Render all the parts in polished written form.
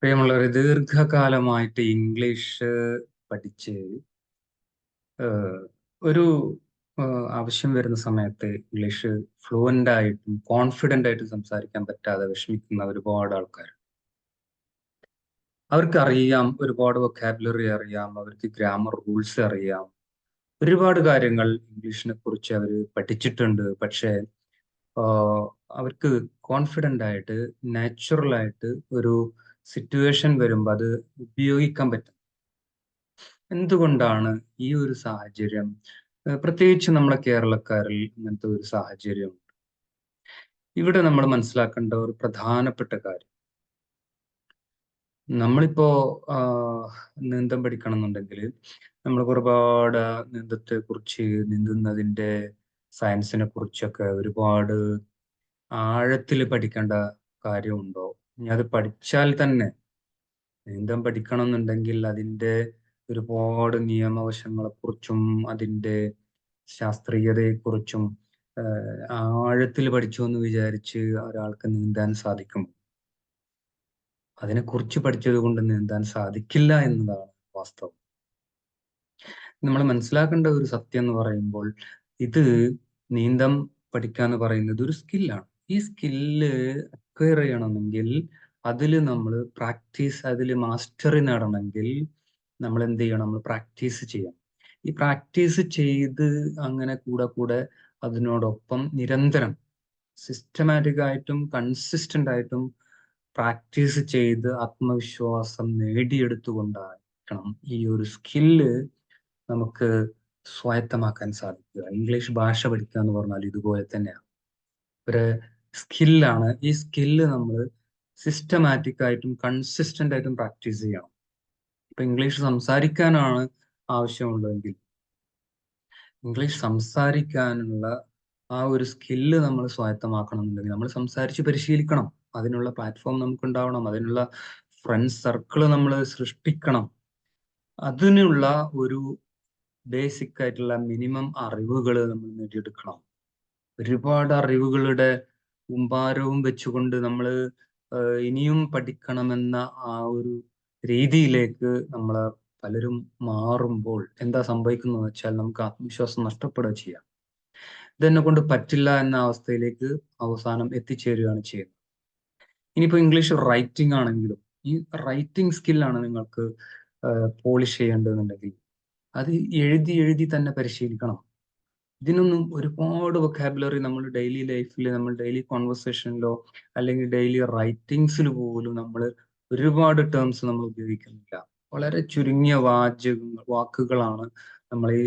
പ്രിയമുള്ളവരെ, ദീർഘകാലമായിട്ട് ഇംഗ്ലീഷ് പഠിച്ച് ഏഹ്, ഒരു ആവശ്യം വരുന്ന സമയത്ത് ഇംഗ്ലീഷ് ഫ്ലുവന്റ് ആയിട്ടും കോൺഫിഡന്റ് ആയിട്ടും സംസാരിക്കാൻ പറ്റാതെ വിഷമിക്കുന്ന ഒരുപാട് ആൾക്കാർ. അവർക്കറിയാം, ഒരുപാട് വൊക്കാബുലറി അറിയാം, അവർക്ക് ഗ്രാമർ റൂൾസ് അറിയാം, ഒരുപാട് കാര്യങ്ങൾ ഇംഗ്ലീഷിനെ കുറിച്ച് അവർ പഠിച്ചിട്ടുണ്ട്. പക്ഷേ ആഹ്, അവർക്ക് കോൺഫിഡന്റ് ആയിട്ട് നാച്ചുറൽ ആയിട്ട് ഒരു സിറ്റുവേഷൻ വരുമ്പോൾ അത് ഉപയോഗിക്കാൻ പറ്റും. എന്തുകൊണ്ടാണ് ഈ ഒരു സാഹചര്യം? പ്രത്യേകിച്ച് നമ്മളെ കേരളക്കാരിൽ ഇങ്ങനത്തെ ഒരു സാഹചര്യം. ഇവിടെ നമ്മൾ മനസ്സിലാക്കേണ്ട ഒരു പ്രധാനപ്പെട്ട കാര്യം, നമ്മളിപ്പോ ആഹ്, നീന്തം പഠിക്കണം എന്നുണ്ടെങ്കിൽ നമ്മൾ ഒരുപാട് നീന്തത്തെ കുറിച്ച്, നീന്തുന്നതിന്റെ സയൻസിനെ കുറിച്ചൊക്കെ ഒരുപാട് ആഴത്തിൽ പഠിക്കേണ്ട കാര്യമുണ്ടോ? ഇനി അത് പഠിച്ചാൽ തന്നെ, നീന്തം പഠിക്കണം എന്നുണ്ടെങ്കിൽ അതിന്റെ ഒരുപാട് നിയമവശങ്ങളെക്കുറിച്ചും അതിന്റെ ശാസ്ത്രീയതയെക്കുറിച്ചും ആഴത്തിൽ പഠിച്ചു എന്ന് വിചാരിച്ച് ഒരാൾക്ക് നീന്താൻ സാധിക്കും? അതിനെക്കുറിച്ച് പഠിച്ചത് കൊണ്ട് നീന്താൻ സാധിക്കില്ല എന്നതാണ് വാസ്തവം. നമ്മൾ മനസ്സിലാക്കേണ്ട ഒരു സത്യം എന്ന് പറയുമ്പോൾ, ഇത് നീന്തം പഠിക്കുക എന്ന് പറയുന്നത് ഒരു സ്കില്ലാണ്. ഈ സ്കില്ല് അക്വയർ ചെയ്യണമെങ്കിൽ അതിൽ നമ്മൾ പ്രാക്ടീസ്, അതിൽ മാസ്റ്ററി നേടണമെങ്കിൽ നമ്മൾ എന്ത് ചെയ്യണം? നമ്മൾ പ്രാക്ടീസ് ചെയ്യണം. ഈ പ്രാക്ടീസ് ചെയ്ത് അങ്ങനെ കൂടെ കൂടെ അതിനോടൊപ്പം നിരന്തരം സിസ്റ്റമാറ്റിക് ആയിട്ടും കൺസിസ്റ്റന്റ് ആയിട്ടും പ്രാക്ടീസ് ചെയ്ത് ആത്മവിശ്വാസം നേടിയെടുത്തുകൊണ്ടായിരിക്കണം ഈ ഒരു സ്കില്ല് നമുക്ക് സ്വായത്തമാക്കാൻ സാധിക്കുക. ഇംഗ്ലീഷ് ഭാഷ പഠിക്കുക എന്ന് പറഞ്ഞാൽ ഇതുപോലെ തന്നെയാണ്, ഒരു സ്കില്ലാണ്. ഈ സ്കില്ല് നമ്മൾ സിസ്റ്റമാറ്റിക് ആയിട്ടും കൺസിസ്റ്റന്റ് ആയിട്ടും പ്രാക്ടീസ് ചെയ്യണം. ഇപ്പൊ ഇംഗ്ലീഷ് സംസാരിക്കാനാണ് ആവശ്യമുള്ളതെങ്കിൽ, ഇംഗ്ലീഷ് സംസാരിക്കാനുള്ള ആ ഒരു സ്കില്ല് നമ്മൾ സ്വായത്തമാക്കണം എന്നുണ്ടെങ്കിൽ നമ്മൾ സംസാരിച്ച് പരിശീലിക്കണം. അതിനുള്ള പ്ലാറ്റ്ഫോം നമുക്ക് ഉണ്ടാവണം, അതിനുള്ള ഫ്രണ്ട് സർക്കിൾ നമ്മൾ സൃഷ്ടിക്കണം. അതിനുള്ള ഒരു ബേസിക് ആയിട്ടുള്ള മിനിമം അറിവുകൾ നമ്മൾ നേടിയെടുക്കണം. ഒരുപാട് അറിവുകളുടെ കൂമ്പാരവും വെച്ചുകൊണ്ട് നമ്മൾ ഇനിയും പഠിക്കണമെന്ന ആ ഒരു രീതിയിലേക്ക് നമ്മൾ പലരും മാറുമ്പോൾ എന്താ സംഭവിക്കുന്നത് വെച്ചാൽ, നമുക്ക് ആത്മവിശ്വാസം നഷ്ടപ്പെടുക ചെയ്യാം. ഇതെന്നെ കൊണ്ട് പറ്റില്ല എന്ന അവസ്ഥയിലേക്ക് അവസാനം എത്തിച്ചേരുകയാണ് ചെയ്യുന്നത്. ഇനിയിപ്പോ ഇംഗ്ലീഷ് റൈറ്റിംഗ് ആണെങ്കിലും, ഈ റൈറ്റിംഗ് സ്കില്ലാണ് നിങ്ങൾക്ക് പോളിഷ് ചെയ്യേണ്ടതെന്നുണ്ടെങ്കിൽ അത് എഴുതി എഴുതി തന്നെ പരിശീലിക്കണം. ഇതിനൊന്നും ഒരുപാട് വൊക്കാബുലറി നമ്മൾ ഡെയിലി ലൈഫിൽ, നമ്മൾ ഡെയിലി കോൺവെർസേഷനിലോ അല്ലെങ്കിൽ ഡെയിലി റൈറ്റിംഗ്സിൽ പോലും നമ്മൾ ഒരുപാട് ടേംസ് നമ്മൾ ഉപയോഗിക്കുന്നില്ല. വളരെ ചുരുങ്ങിയ വാക്കുകളാണ് നമ്മൾ ഈ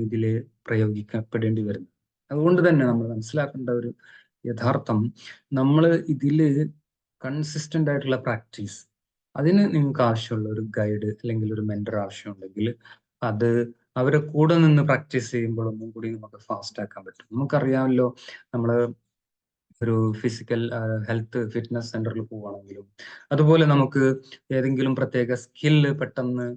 ഇതില് പ്രയോഗിക്കപ്പെടേണ്ടി വരുന്നത്. അതുകൊണ്ട് തന്നെ നമ്മൾ മനസ്സിലാക്കേണ്ട ഒരു യഥാർത്ഥം, നമ്മൾ ഇതില് കൺസിസ്റ്റന്റ് ആയിട്ടുള്ള പ്രാക്ടീസ്, അതിന് നിങ്ങൾക്ക് ആവശ്യമുള്ള ഒരു ഗൈഡ് അല്ലെങ്കിൽ ഒരു മെന്റർ ആവശ്യമുണ്ടെങ്കിൽ അത് അവരെ കൂടെ നിന്ന് പ്രാക്ടീസ് ചെയ്യുമ്പോൾ ഒന്നും കൂടി നമുക്ക് ഫാസ്റ്റ് ആക്കാൻ പറ്റും. നമുക്കറിയാമല്ലോ, നമ്മൾ ഒരു ഫിസിക്കൽ ഹെൽത്ത് ഫിറ്റ്നസ് സെന്ററിൽ പോവുകയാണെങ്കിലും, അതുപോലെ നമുക്ക് ഏതെങ്കിലും പ്രത്യേക സ്കില്ല് പെട്ടെന്ന്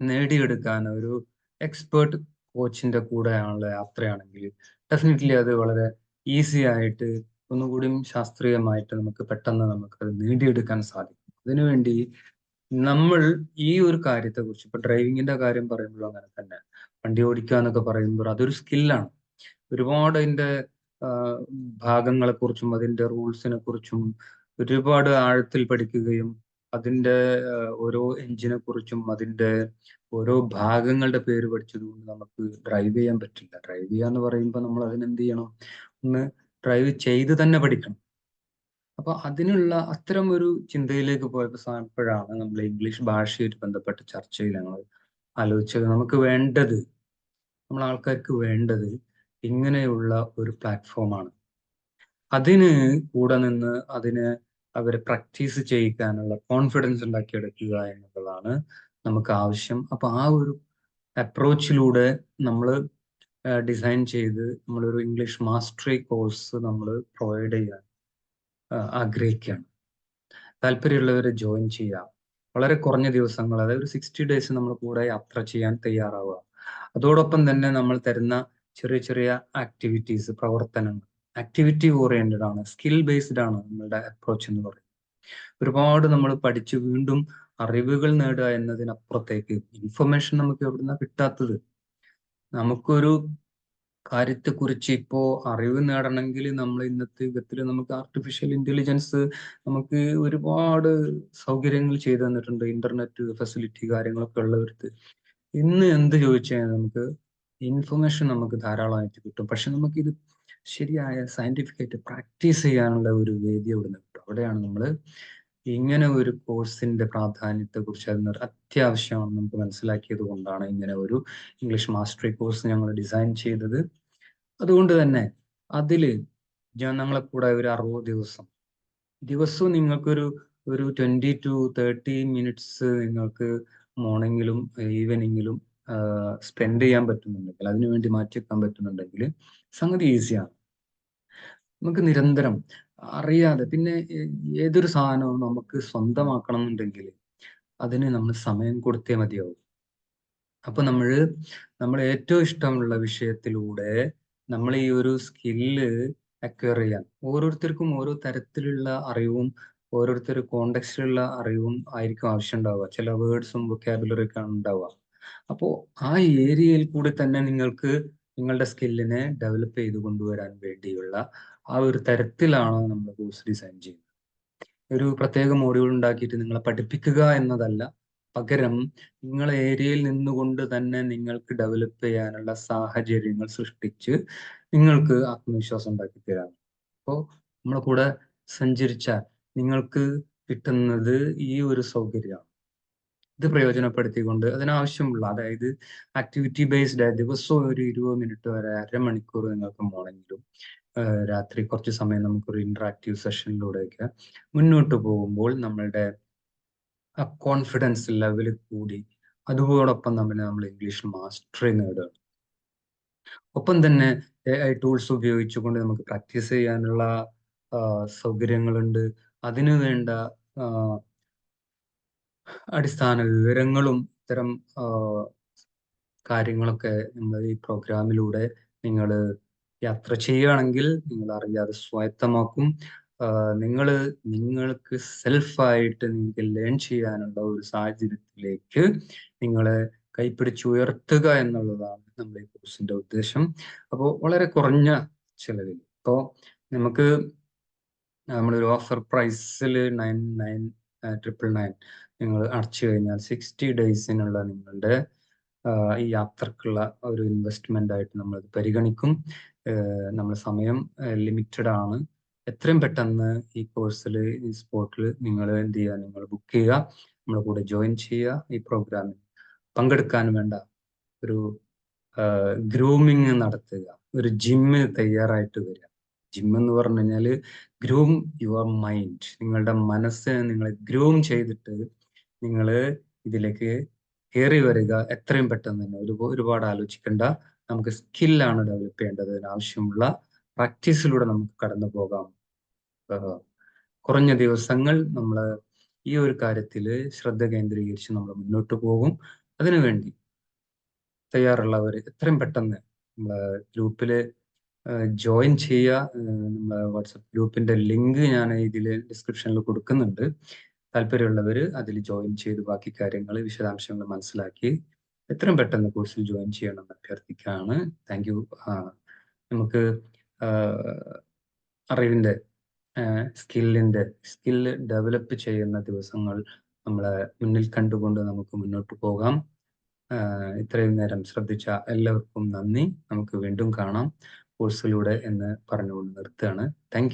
നേടിയെടുക്കാൻ ഒരു എക്സ്പേർട്ട് കോച്ചിന്റെ കൂടെയുള്ള യാത്രയാണെങ്കിൽ ഡെഫിനറ്റ്ലി അത് വളരെ ഈസി ആയിട്ട് ഒന്നുകൂടി ശാസ്ത്രീയമായിട്ട് നമുക്ക് പെട്ടെന്ന് അത് നേടിയെടുക്കാൻ സാധിക്കും. അതിനുവേണ്ടി നമ്മൾ ഈ ഒരു കാര്യത്തെ കുറിച്ച്, ഇപ്പൊ ഡ്രൈവിങ്ങിന്റെ കാര്യം പറയുമ്പോഴും അങ്ങനെ തന്നെ, വണ്ടി ഓടിക്കുക എന്നൊക്കെ പറയുമ്പോൾ അതൊരു സ്കില്ലാണ്. ഒരുപാട് അതിന്റെ ഭാഗങ്ങളെ കുറിച്ചും അതിന്റെ റൂൾസിനെ കുറിച്ചും ഒരുപാട് ആഴത്തിൽ പഠിക്കുകയും അതിന്റെ ഓരോ എഞ്ചിനെ കുറിച്ചും അതിന്റെ ഓരോ ഭാഗങ്ങളുടെ പേര് പഠിച്ചത് കൊണ്ട് നമുക്ക് ഡ്രൈവ് ചെയ്യാൻ പറ്റില്ല. ഡ്രൈവ് ചെയ്യാന്ന് പറയുമ്പോൾ നമ്മൾ അതിനെന്ത് ചെയ്യണം? ഒന്ന് ഡ്രൈവ് ചെയ്ത് തന്നെ പഠിക്കണം. അപ്പൊ അതിനുള്ള അത്തരം ഒരു ചിന്തയിലേക്ക് പോയപ്പോഴാണ് നമ്മൾ ഇംഗ്ലീഷ് ഭാഷയായിട്ട് ബന്ധപ്പെട്ട ചർച്ചയിൽ ഞങ്ങൾ ആലോചിച്ചത്, നമുക്ക് വേണ്ടത്, നമ്മൾ ആൾക്കാർക്ക് വേണ്ടത് ഇങ്ങനെയുള്ള ഒരു പ്ലാറ്റ്ഫോമാണ്. അതിന് കൂടെ നിന്ന് അതിന് അവരെ പ്രാക്ടീസ് ചെയ്യിക്കാനുള്ള കോൺഫിഡൻസ് ഉണ്ടാക്കിയെടുക്കുക എന്നുള്ളതാണ് നമുക്ക് ആവശ്യം. അപ്പൊ ആ ഒരു അപ്രോച്ചിലൂടെ നമ്മൾ ഡിസൈൻ ചെയ്ത് നമ്മളൊരു ഇംഗ്ലീഷ് മാസ്റ്ററി കോഴ്സ് നമ്മൾ പ്രൊവൈഡ് ചെയ്യാൻ ആഗ്രഹിക്കുകയാണ്. താല്പര്യമുള്ളവരെ ജോയിൻ ചെയ്യാം. വളരെ കുറഞ്ഞ ദിവസങ്ങൾ, അതായത് ഒരു 60 ഡേയ്സ് നമ്മൾ കൂടെ യാത്ര ചെയ്യാൻ തയ്യാറാവുക. അതോടൊപ്പം തന്നെ നമ്മൾ തരുന്ന ചെറിയ ചെറിയ ആക്ടിവിറ്റീസ്, പ്രവർത്തനങ്ങൾ ആക്ടിവിറ്റി ഓറിയന്റഡ് ആണ്, സ്കിൽ ബേസ്ഡ് ആണ് നമ്മളുടെ അപ്രോച്ച് എന്ന് പറയുന്നത്. ഒരുപാട് നമ്മൾ പഠിച്ച് വീണ്ടും അറിവുകൾ നേടുക എന്നതിനപ്പുറത്തേക്ക് ഇൻഫർമേഷൻ നമുക്ക് എവിടുന്ന കിട്ടാത്തത്. നമുക്കൊരു കാര്യത്തെക്കുറിച്ച് ഇപ്പോ അറിവ് നേടണമെങ്കിൽ നമ്മൾ ഇന്നത്തെ യുഗത്തിൽ നമുക്ക് ആർട്ടിഫിഷ്യൽ ഇന്റലിജൻസ് നമുക്ക് ഒരുപാട് സൗകര്യങ്ങൾ ചെയ്തു തന്നിട്ടുണ്ട്. ഇന്റർനെറ്റ് ഫെസിലിറ്റി കാര്യങ്ങളൊക്കെ ഉള്ളവർക്ക് ഇന്ന് എന്ത് ചോദിച്ചാൽ നമുക്ക് ഇൻഫർമേഷൻ നമുക്ക് ധാരാളമായിട്ട് കിട്ടും. പക്ഷെ നമുക്കിത് ശരിയായ സയന്റിഫിക് ആയിട്ട് പ്രാക്ടീസ് ചെയ്യാനുള്ള ഒരു വേദി അവിടെ നിന്ന് കിട്ടും. അവിടെയാണ് നമ്മൾ ഇങ്ങനെ ഒരു കോഴ്സിന്റെ പ്രാധാന്യത്തെ കുറിച്ച് അതിന് അത്യാവശ്യമാണ് നമുക്ക് മനസ്സിലാക്കിയത് കൊണ്ടാണ് ഇങ്ങനെ ഒരു ഇംഗ്ലീഷ് മാസ്റ്ററി കോഴ്സ് ഞങ്ങൾ ഡിസൈൻ ചെയ്തത്. അതുകൊണ്ട് തന്നെ അതില് ഞങ്ങളെ കൂടെ ഒരു 60 ദിവസവും നിങ്ങൾക്കൊരു 20 to 30 മിനിറ്റ്സ് നിങ്ങൾക്ക് മോർണിംഗിലും ഈവനിങ്ങിലും സ്പെൻഡ് ചെയ്യാൻ പറ്റുന്നുണ്ടെങ്കിൽ, അതിനുവേണ്ടി മാറ്റിവെക്കാൻ പറ്റുന്നുണ്ടെങ്കിൽ സംഗതി ഈസിയാണ്. നമുക്ക് നിരന്തരം അറിയാതെ പിന്നെ ഏതൊരു സാധനവും നമുക്ക് സ്വന്തമാക്കണം എന്നുണ്ടെങ്കിൽ അതിന് നമ്മൾ സമയം കൊടുത്തേ മതിയാവും. അപ്പൊ നമ്മൾ ഏറ്റവും ഇഷ്ടമുള്ള വിഷയത്തിലൂടെ നമ്മൾ ഈ ഒരു സ്കില്ല് അക്വയർ ചെയ്യാൻ, ഓരോരുത്തർക്കും ഓരോ തരത്തിലുള്ള അറിവും ഓരോരുത്തർ കോണ്ടെക്സ്റ്റിലുള്ള അറിവും ആയിരിക്കും ആവശ്യം ഉണ്ടാവുക. ചില വേർഡ്സും വൊക്കാബുലറി ഒക്കെ ഉണ്ടാവുക. അപ്പോൾ ആ ഏരിയയിൽ കൂടി തന്നെ നിങ്ങൾക്ക് നിങ്ങളുടെ സ്കില്ലിനെ ഡെവലപ്പ് ചെയ്ത് കൊണ്ടുവരാൻ വേണ്ടിയുള്ള ആ ഒരു തരത്തിലാണ് നമ്മൾ കോഴ്സ് ഡിസൈൻ ചെയ്യുന്നത്. ഒരു പ്രത്യേക മോഡ്യൂൾ ഉണ്ടാക്കിയിട്ട് നിങ്ങളെ പഠിപ്പിക്കുക എന്നതല്ല, പകരം നിങ്ങളെ ഏരിയയിൽ നിന്നുകൊണ്ട് തന്നെ നിങ്ങൾക്ക് ഡെവലപ്പ് ചെയ്യാനുള്ള സാഹചര്യങ്ങൾ സൃഷ്ടിച്ച് നിങ്ങൾക്ക് ആത്മവിശ്വാസം ഉണ്ടാക്കി തരാം. അപ്പോൾ നമ്മളെ കൂടെ സഞ്ചരിച്ച നിങ്ങൾക്ക് കിട്ടുന്നത് ഈ ഒരു സൗകര്യമാണ്. ഇത് പ്രയോജനപ്പെടുത്തിക്കൊണ്ട് അതിനാവശ്യമുള്ള, അതായത് ആക്ടിവിറ്റി ബേസ്ഡ് ദിവസവും ഒരു 20 മിനിറ്റ് വരെ അരമണിക്കൂർ നിങ്ങൾക്ക് മോർണിംഗിലും രാത്രി കുറച്ച് സമയം നമുക്കൊരു ഇന്ററാക്റ്റീവ് സെഷനിലൂടെയൊക്കെ മുന്നോട്ട് പോകുമ്പോൾ നമ്മളുടെ ആ കോൺഫിഡൻസ് ലെവൽ കൂടി, അതോടൊപ്പം നമ്മൾ ഇംഗ്ലീഷ് മാസ്റ്ററി നേടുകയാണ്. ഒപ്പം തന്നെ AI ടൂൾസ് ഉപയോഗിച്ചുകൊണ്ട് നമുക്ക് പ്രാക്ടീസ് ചെയ്യാനുള്ള സൗകര്യങ്ങളുണ്ട്. അതിനു വേണ്ട അടിസ്ഥാന വിവരങ്ങളും ഇത്തരം കാര്യങ്ങളൊക്കെ നമ്മൾ ഈ പ്രോഗ്രാമിലൂടെ നിങ്ങൾ യാത്ര ചെയ്യുകയാണെങ്കിൽ നിങ്ങൾ അറിയാതെ സ്വായത്തമാക്കും. നിങ്ങൾക്ക് സെൽഫായിട്ട് നിങ്ങൾക്ക് ലേൺ ചെയ്യാനുള്ള ഒരു സാഹചര്യത്തിലേക്ക് നിങ്ങളെ കൈപ്പിടിച്ചുയർത്തുക എന്നുള്ളതാണ് നമ്മുടെ ഈ കോഴ്സിന്റെ ഉദ്ദേശം. അപ്പോൾ വളരെ കുറഞ്ഞ ചിലവിൽ, ഇപ്പോൾ നമുക്ക് നമ്മളൊരു ഓഫർ പ്രൈസിൽ 9,999 നിങ്ങൾ അടച്ചു കഴിഞ്ഞാൽ 60 ഡേയ്സിനുള്ള നിങ്ങളുടെ ഈ യാത്രക്കുള്ള ഒരു ഇൻവെസ്റ്റ്മെന്റ് ആയിട്ട് നമ്മൾ പരിഗണിക്കും. നമ്മുടെ സമയം ലിമിറ്റഡ് ആണ്. എത്രയും പെട്ടെന്ന് ഈ കോഴ്സിൽ ഈ സ്പോട്ടിൽ നിങ്ങൾ എന്ത് ചെയ്യുക, നിങ്ങൾ ബുക്ക് ചെയ്യുക, നമ്മളെ കൂടെ ജോയിൻ ചെയ്യുക. ഈ പ്രോഗ്രാമിൽ പങ്കെടുക്കാൻ വേണ്ട ഒരു ഗ്രൂമിങ് നടത്തുക, ഒരു ജിമ്മിന് തയ്യാറായിട്ട് വരിക. ജിം എന്ന് പറഞ്ഞു കഴിഞ്ഞാല് ഗ്രൂം യുവർ മൈൻഡ്, നിങ്ങളുടെ മനസ്സ് നിങ്ങളെ ഗ്രൂം ചെയ്തിട്ട് നിങ്ങൾ ഇതിലേക്ക് കയറി വരിക. എത്രയും പെട്ടെന്ന് തന്നെ, ഒരുപാട് ആലോചിക്കേണ്ട. നമുക്ക് സ്കില്ലാണ് ഡെവലപ്പ് ചെയ്യേണ്ടത്. അതിനാവശ്യമുള്ള പ്രാക്ടീസിലൂടെ നമുക്ക് കടന്നു പോകാം. കുറഞ്ഞ ദിവസങ്ങൾ നമ്മൾ ഈ ഒരു കാര്യത്തിൽ ശ്രദ്ധ കേന്ദ്രീകരിച്ച് നമ്മൾ മുന്നോട്ട് പോകും. അതിനുവേണ്ടി തയ്യാറുള്ളവർ എത്രയും പെട്ടെന്ന് നമ്മളെ ഗ്രൂപ്പിൽ ജോയിൻ ചെയ്യുക. നമ്മളെ വാട്സപ്പ് ഗ്രൂപ്പിന്റെ ലിങ്ക് ഞാൻ ഇതിൽ ഡിസ്ക്രിപ്ഷനിൽ കൊടുക്കുന്നുണ്ട്. താല്പര്യമുള്ളവർ അതിൽ ജോയിൻ ചെയ്ത് ബാക്കി കാര്യങ്ങൾ വിശദാംശങ്ങൾ മനസ്സിലാക്കി എത്രയും പെട്ടെന്ന് കോഴ്സിൽ ജോയിൻ ചെയ്യണമെന്ന് അഭ്യർത്ഥിക്കുകയാണ്. Thank you. നമുക്ക് അറിവിന്റെ സ്കില്ല് ഡെവലപ്പ് ചെയ്യുന്ന ദിവസങ്ങൾ നമ്മളെ മുന്നിൽ കണ്ടുകൊണ്ട് നമുക്ക് മുന്നോട്ട് പോകാം. ഇത്രയും നേരം ശ്രദ്ധിച്ച എല്ലാവർക്കും നന്ദി. നമുക്ക് വീണ്ടും കാണാം കോഴ്സിലൂടെ എന്ന് പറഞ്ഞുകൊണ്ട് നിർത്തുകയാണ്. Thank you.